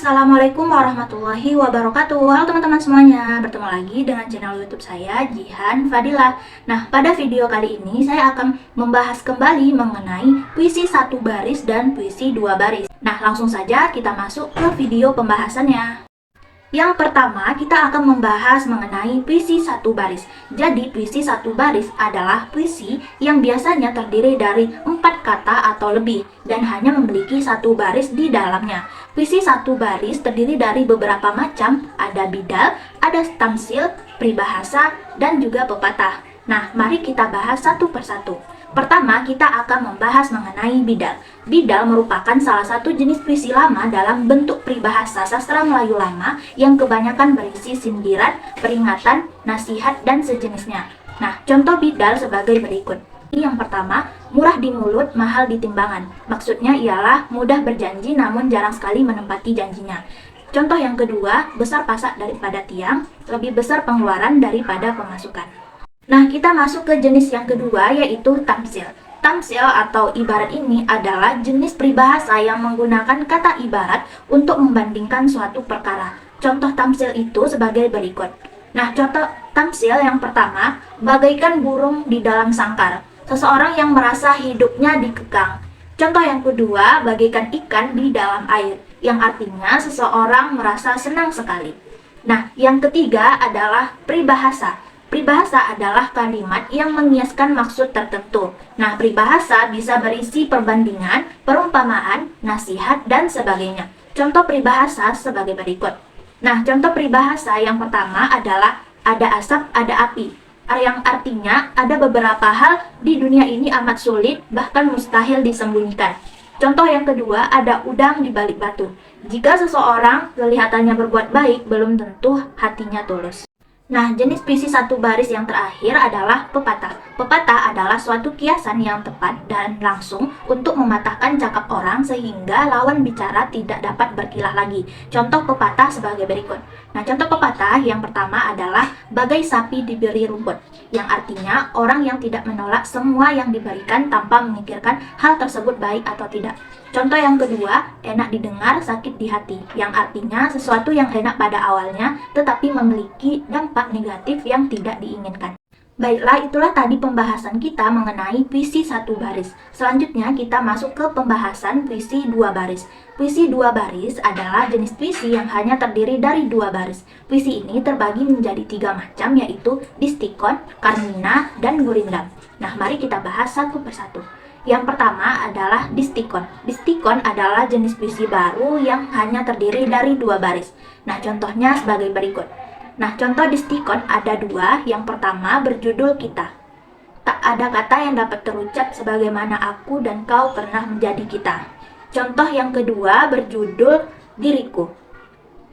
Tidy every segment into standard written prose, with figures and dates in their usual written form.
Assalamualaikum warahmatullahi wabarakatuh. Halo teman-teman semuanya, bertemu lagi dengan channel YouTube saya, Jihan Fadilah. Nah, pada video kali ini saya akan membahas kembali mengenai puisi satu baris dan puisi dua baris. Nah, langsung saja kita masuk ke video pembahasannya. Yang pertama, kita akan membahas mengenai puisi satu baris. Jadi, puisi satu baris adalah puisi yang biasanya terdiri dari 4 kata atau lebih dan hanya memiliki satu baris di dalamnya. Puisi satu baris terdiri dari beberapa macam, ada bidal, ada tamsil, peribahasa, dan juga pepatah. Nah, mari kita bahas satu persatu. Pertama, kita akan membahas mengenai bidal. Bidal merupakan salah satu jenis puisi lama dalam bentuk peribahasa sastra Melayu lama yang kebanyakan berisi sindiran, peringatan, nasihat, dan sejenisnya. Nah, contoh bidal sebagai berikut. Yang pertama, murah di mulut, mahal di timbangan. Maksudnya ialah mudah berjanji namun jarang sekali menepati janjinya. Contoh yang kedua, besar pasak daripada tiang, lebih besar pengeluaran daripada pemasukan. Nah, kita masuk ke jenis yang kedua, yaitu tamsil. Tamsil atau ibarat ini adalah jenis peribahasa yang menggunakan kata ibarat untuk membandingkan suatu perkara. Contoh tamsil itu sebagai berikut. Nah, contoh tamsil yang pertama, bagaikan burung di dalam sangkar. Seseorang yang merasa hidupnya dikekang. Contoh yang kedua, bagaikan ikan di dalam air, yang artinya seseorang merasa senang sekali. Nah, yang ketiga adalah peribahasa. Peribahasa adalah kalimat yang mengiaskan maksud tertentu. Nah, peribahasa bisa berisi perbandingan, perumpamaan, nasihat, dan sebagainya. Contoh peribahasa sebagai berikut. Nah, contoh peribahasa yang pertama adalah ada asap, ada api. Yang artinya ada beberapa hal di dunia ini amat sulit, bahkan mustahil disembunyikan. Contoh yang kedua, ada udang di balik batu. Jika seseorang kelihatannya berbuat baik, belum tentu hatinya tulus. Nah, jenis puisi satu baris yang terakhir adalah pepatah. Pepatah adalah suatu kiasan yang tepat dan langsung untuk mematahkan cakap orang sehingga lawan bicara tidak dapat berkilah lagi. Contoh pepatah sebagai berikut. Nah, contoh pepatah yang pertama adalah bagai sapi diberi rumput, yang artinya orang yang tidak menolak semua yang diberikan tanpa memikirkan hal tersebut baik atau tidak. Contoh yang kedua, enak didengar, sakit di hati, yang artinya sesuatu yang enak pada awalnya tetapi memiliki dampak negatif yang tidak diinginkan. Baiklah, itulah tadi pembahasan kita mengenai puisi satu baris. Selanjutnya kita masuk ke pembahasan puisi dua baris. Puisi dua baris adalah jenis puisi yang hanya terdiri dari dua baris. Puisi ini terbagi menjadi 3 macam, yaitu distikon, karmina, dan gurindam. Nah, mari kita bahas satu persatu. Yang pertama adalah distikon. Distikon adalah jenis puisi baru yang hanya terdiri dari 2 baris. Nah, contohnya sebagai berikut. Nah, contoh distikon ada 2. Yang pertama berjudul kita. Tak ada kata yang dapat terucap sebagaimana aku dan kau pernah menjadi kita. Contoh yang kedua berjudul diriku.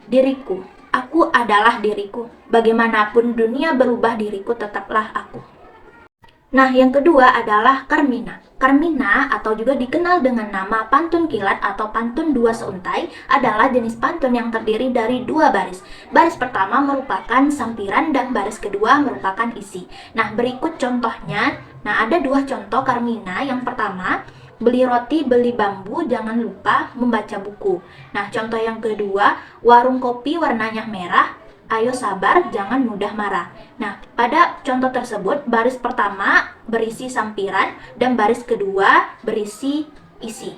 Diriku, aku adalah diriku. Bagaimanapun dunia berubah, diriku tetaplah aku. Nah, yang kedua adalah karmina. Karmina atau juga dikenal dengan nama pantun kilat atau pantun dua seuntai adalah jenis pantun yang terdiri dari 2 baris. Baris pertama merupakan sampiran dan baris kedua merupakan isi. Nah, berikut contohnya. Nah, ada 2 contoh karmina. Yang pertama, beli roti, beli bambu, jangan lupa membaca buku. Nah, contoh yang kedua, warung kopi warnanya merah, ayo sabar, jangan mudah marah. Nah, pada contoh tersebut, baris pertama berisi sampiran dan baris kedua berisi isi.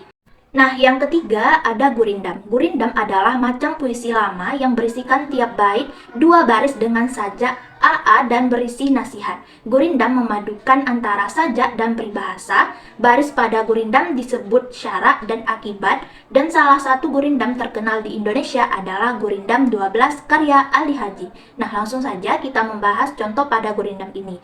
Nah, yang ketiga ada gurindam. Gurindam adalah macam puisi lama yang berisikan tiap bait 2 baris dengan sajak AA dan berisi nasihat. Gurindam memadukan antara sajak dan peribahasa. Baris pada gurindam disebut syarak dan akibat, dan salah satu gurindam terkenal di Indonesia adalah Gurindam 12 karya Ali Haji. Nah, langsung saja kita membahas contoh pada gurindam ini.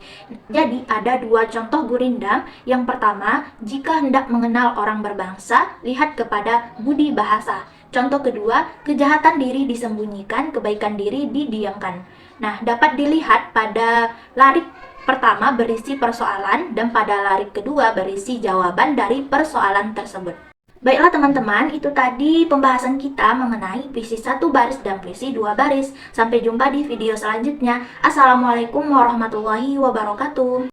Jadi, ada 2 contoh gurindam. Yang pertama, jika hendak mengenal orang berbangsa, lihat kepada budi bahasa. Contoh kedua, kejahatan diri disembunyikan, kebaikan diri didiamkan. Nah, dapat dilihat pada larik pertama berisi persoalan dan pada larik kedua berisi jawaban dari persoalan tersebut. Baiklah teman-teman, itu tadi pembahasan kita mengenai puisi satu baris dan puisi 2 baris. Sampai jumpa di video selanjutnya. Assalamualaikum warahmatullahi wabarakatuh.